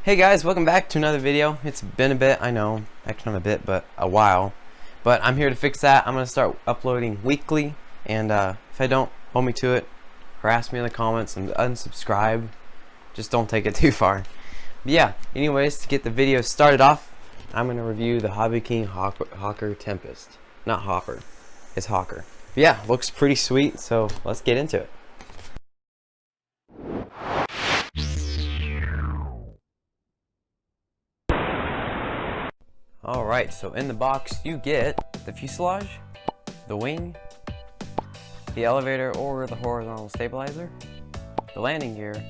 Hey guys, welcome back to another video. It's been a bit, I know, actually not a bit, but a while. But I'm here to fix that. I'm going to start uploading weekly, and if I don't, hold me to it. Harass me in the comments and unsubscribe. Just don't take it too far. But yeah, anyways, to get the video started off, I'm going to review the HobbyKing Hawker Tempest. Not Hopper, it's Hawker. But yeah, looks pretty sweet, so let's get into it. Alright, so in the box you get the fuselage, the wing, the elevator or the horizontal stabilizer, the landing gear,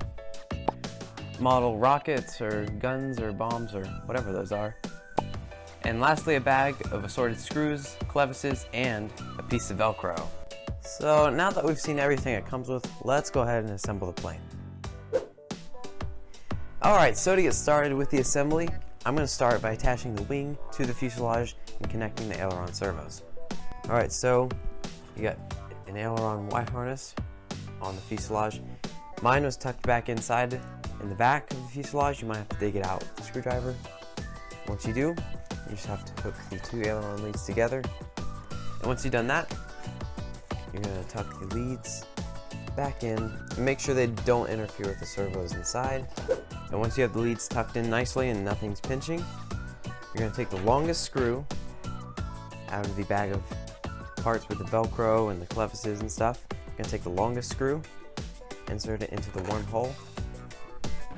model rockets or guns or bombs or whatever those are, and lastly a bag of assorted screws, clevises, and a piece of Velcro. So now that we've seen everything it comes with, let's go ahead and assemble the plane. Alright, so to get started with the assembly, I'm going to start by attaching the wing to the fuselage and connecting the aileron servos. Alright, so you got an aileron Y harness on the fuselage. Mine was tucked back inside in the back of the fuselage. You might have to dig it out with a screwdriver. Once you do, you just have to hook the two aileron leads together. And once you've done that, you're going to tuck the leads back in and make sure they don't interfere with the servos inside. And once you have the leads tucked in nicely and nothing's pinching, you're going to take the longest screw out of the bag of parts with the Velcro and the clevises and stuff. You're going to take the longest screw, insert it into the one hole,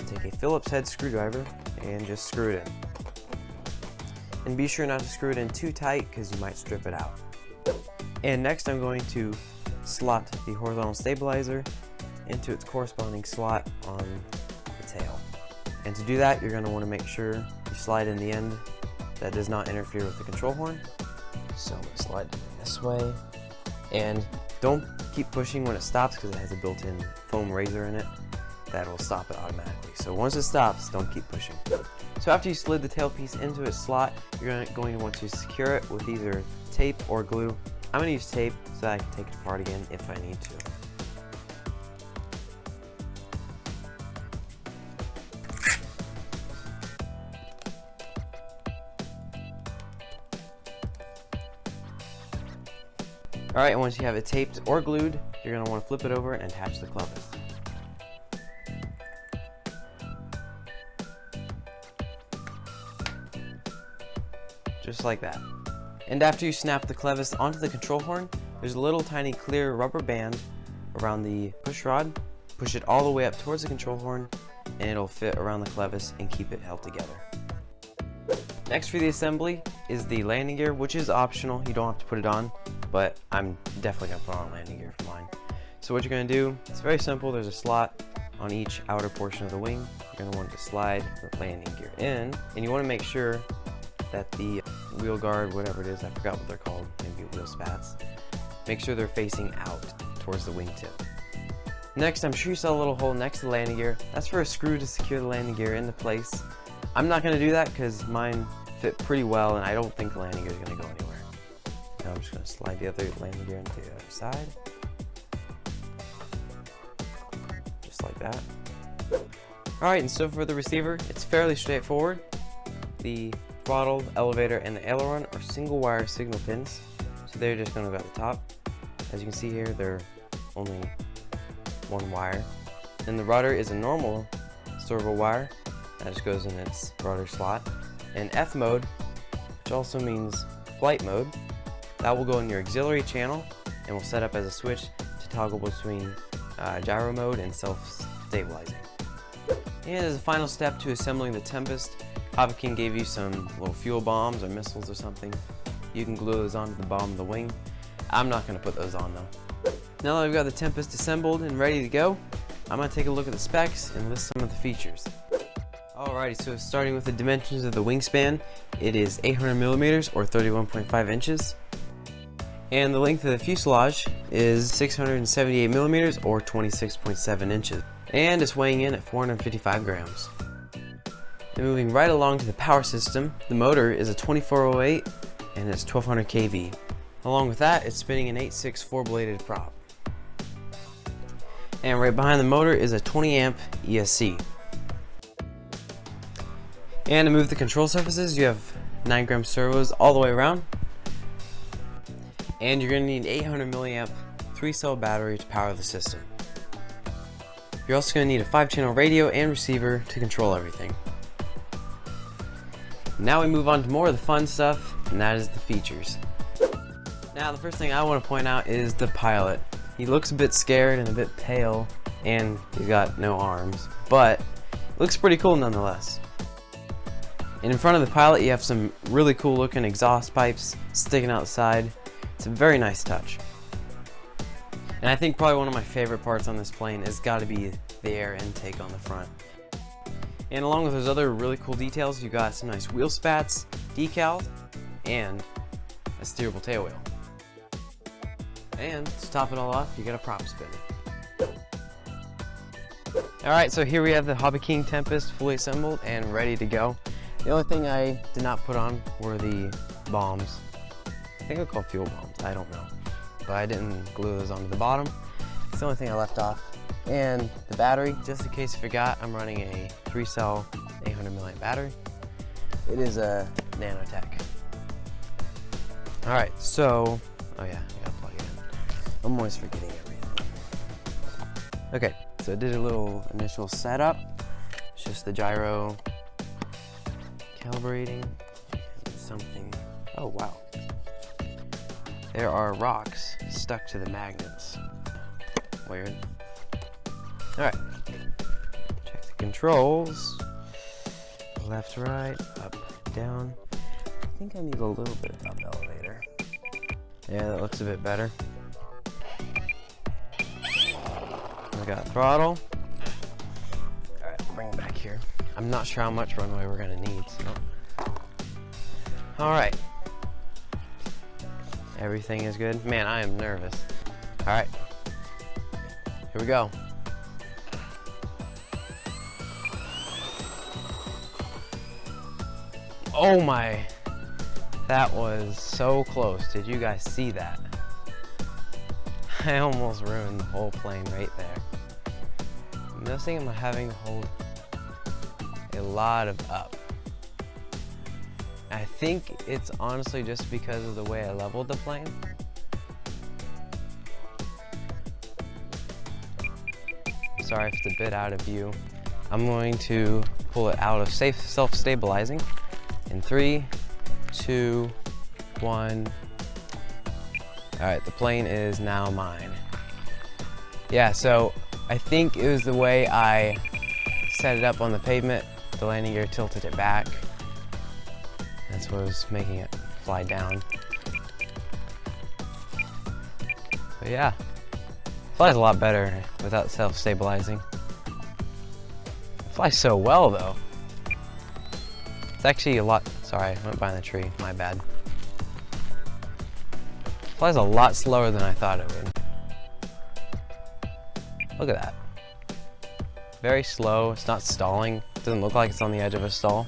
take a Phillips head screwdriver and just screw it in. And be sure not to screw it in too tight because you might strip it out. And next I'm going to slot the horizontal stabilizer into its corresponding slot on the tail. And to do that, you're going to want to make sure you slide in the end that does not interfere with the control horn. So I'm going to slide it this way. And don't keep pushing when it stops because it has a built-in foam razor in it that will stop it automatically. So once it stops, don't keep pushing. So after you slid the tailpiece into its slot, you're going to want to secure it with either tape or glue. I'm going to use tape so that I can take it apart again if I need to. Alright, and once you have it taped or glued, you're going to want to flip it over and attach the clevis. Just like that. And after you snap the clevis onto the control horn, there's a little tiny clear rubber band around the push rod. Push it all the way up towards the control horn and it'll fit around the clevis and keep it held together. Next for the assembly is the landing gear, which is optional. You don't have to put it on, but I'm definitely going to put on landing gear for mine. So what you're going to do, it's very simple. There's a slot on each outer portion of the wing. You're going to want to slide the landing gear in, and you want to make sure that the wheel guard, whatever it is, I forgot what they're called, maybe wheel spats, make sure they're facing out towards the wingtip. Next, I'm sure you saw a little hole next to the landing gear. That's for a screw to secure the landing gear into place. I'm not going to do that because mine fit pretty well and I don't think the landing gear is going to go anywhere. Now I'm just going to slide the other landing gear into the other side. Just like that. Alright, and so for the receiver, it's fairly straightforward. The throttle, elevator, and the aileron are single wire signal pins. So they're just going to go at the top. As you can see here, they're only one wire. And the rudder is a normal servo wire that just goes in its rudder slot. And F mode, which also means flight mode, that will go in your auxiliary channel and will set up as a switch to toggle between gyro mode and self-stabilizing. And as a final step to assembling the Tempest, HobbyKing gave you some little fuel bombs or missiles or something. You can glue those onto the bottom of the wing. I'm not going to put those on though. Now that I've got the Tempest assembled and ready to go, I'm going to take a look at the specs and list some of the features. Alrighty, so starting with the dimensions of the wingspan, it is 800 millimeters or 31.5 inches. And the length of the fuselage is 678 millimeters or 26.7 inches. And it's weighing in at 455 grams. Then moving right along to the power system, the motor is a 2408 and it's 1200 kV. Along with that, it's spinning an 8.6 4-bladed prop. And right behind the motor is a 20 amp ESC. And to move the control surfaces, you have 9-gram servos all the way around. And you're going to need an 800 milliamp 3-cell battery to power the system. You're also going to need a 5-channel radio and receiver to control everything. Now we move on to more of the fun stuff, and that is the features. Now the first thing I want to point out is the pilot. He looks a bit scared and a bit pale, and he's got no arms, but looks pretty cool nonetheless. And in front of the pilot you have some really cool looking exhaust pipes sticking outside. It's a very nice touch. And I think probably one of my favorite parts on this plane has got to be the air intake on the front. And along with those other really cool details, you got some nice wheel spats, decals, and a steerable tail wheel. And to top it all off, you got a prop spinner. Alright, so here we have the HobbyKing Tempest fully assembled and ready to go. The only thing I did not put on were the bombs. I think they're called fuel bombs, I don't know. But I didn't glue those onto the bottom. It's the only thing I left off. And the battery, just in case you forgot, I'm running a 3-cell 800 milliamp battery. It is a Nanotech. Alright, so, oh yeah, I gotta plug it in. I'm always forgetting everything. Okay, so I did a little initial setup. It's just the gyro calibrating and something. Oh wow. There are rocks stuck to the magnets. Weird. Alright. Check the controls. Left, right, up, down. I think I need a little bit of up elevator. Yeah, that looks a bit better. We got throttle. Alright, bring it back here. I'm not sure how much runway we're gonna need, so. Alright. Everything is good. Man, I am nervous. Alright. Here we go. Oh my. That was so close. Did you guys see that? I almost ruined the whole plane right there. I'm noticing I'm having to hold a lot of up. I think it's honestly just because of the way I leveled the plane. Sorry if it's a bit out of view. I'm going to pull it out of self-stabilizing in 3, 2, 1. Alright, the plane is now mine. Yeah, so I think it was the way I set it up on the pavement. The landing gear tilted it back. That's what was making it fly down. But yeah, it flies a lot better without self-stabilizing. It flies so well though. It's actually a lot, sorry, I went behind the tree, my bad. It flies a lot slower than I thought it would. Look at that. Very slow, it's not stalling. It doesn't look like it's on the edge of a stall.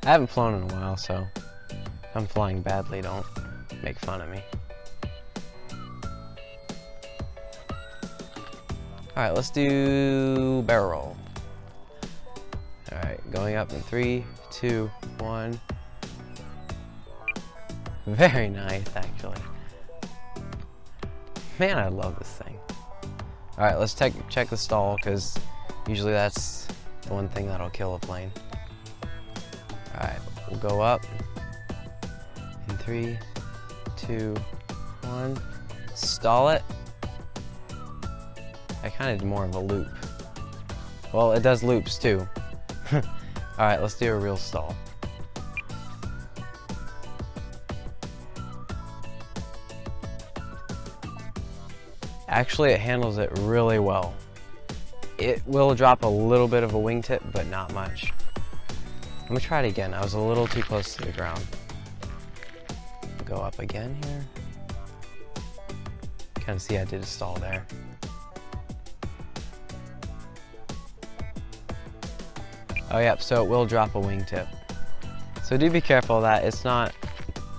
I haven't flown in a while, so if I'm flying badly, don't make fun of me. Alright, let's do barrel roll. Alright, going up in 3, 2, 1. Very nice, actually. Man, I love this thing. Alright, let's check the stall, because usually that's the one thing that'll kill a plane. Alright, we'll go up in 3, 2, 1. Stall it. I kind of did more of a loop. Well, it does loops too. Alright, let's do a real stall. Actually, it handles it really well. It will drop a little bit of a wingtip, but not much. Let me try it again. I was a little too close to the ground. Go up again here. Kind of see I did a stall there. Oh yep, so it will drop a wingtip. So do be careful of that. It's not,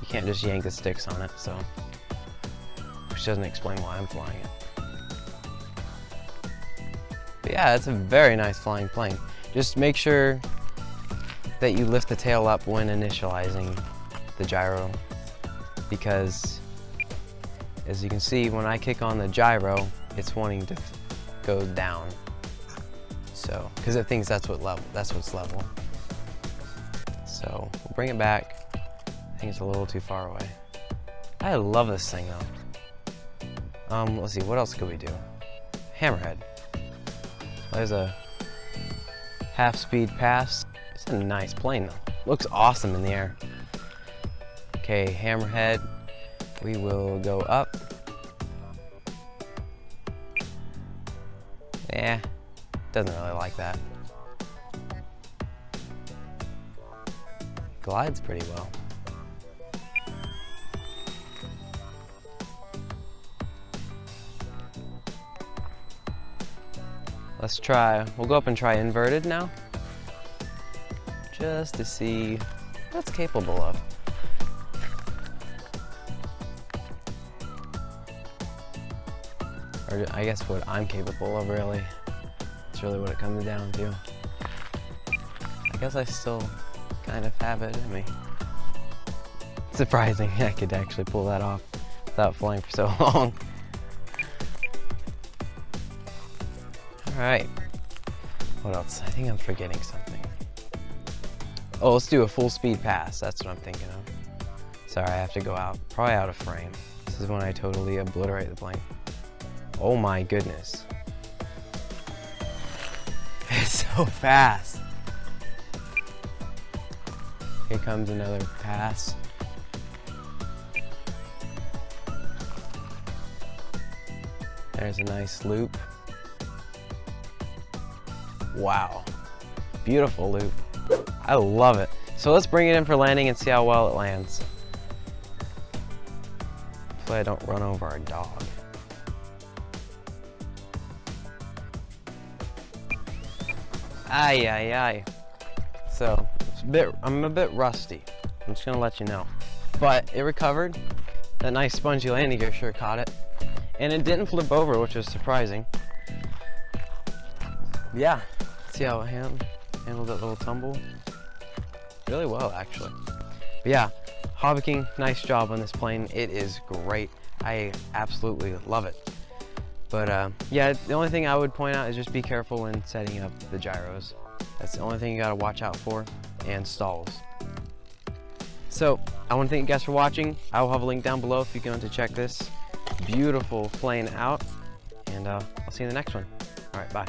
you can't just yank the sticks on it, so. Which doesn't explain why I'm flying it. But yeah, it's a very nice flying plane. Just make sure that you lift the tail up when initializing the gyro, because as you can see, when I kick on the gyro, it's wanting to go down. So, because it thinks that's what's level. So we'll bring it back. I think it's a little too far away. I love this thing though. Let's see, what else could we do? Hammerhead. There's a half-speed pass. It's a nice plane though. Looks awesome in the air. Okay, hammerhead. We will go up. Yeah, doesn't really like that. Glides pretty well. Let's try, we'll go up and try inverted now, just to see what it's capable of. Or I guess what I'm capable of, really. It's really what it comes down to. I guess I still kind of have it in me. Surprising I could actually pull that off without flying for so long. Alright, what else? I think I'm forgetting something. Oh, let's do a full speed pass. That's what I'm thinking of. Sorry, I have to go out. Probably out of frame. This is when I totally obliterate the plane. Oh my goodness. It's so fast. Here comes another pass. There's a nice loop. Wow, beautiful loop. I love it. So let's bring it in for landing and see how well it lands. Hopefully I don't run over our dog. Ay, ay, ay. So I'm a bit rusty. I'm just gonna let you know. But it recovered. That nice spongy landing gear sure caught it. And it didn't flip over, which was surprising. Yeah. See how it handled that little tumble? Really well, actually. But yeah, HobbyKing, nice job on this plane. It is great. I absolutely love it. But yeah, the only thing I would point out is just be careful when setting up the gyros. That's the only thing you gotta watch out for, and stalls. So, I want to thank you guys for watching. I will have a link down below if you want to check this beautiful plane out. And I'll see you in the next one. All right, bye.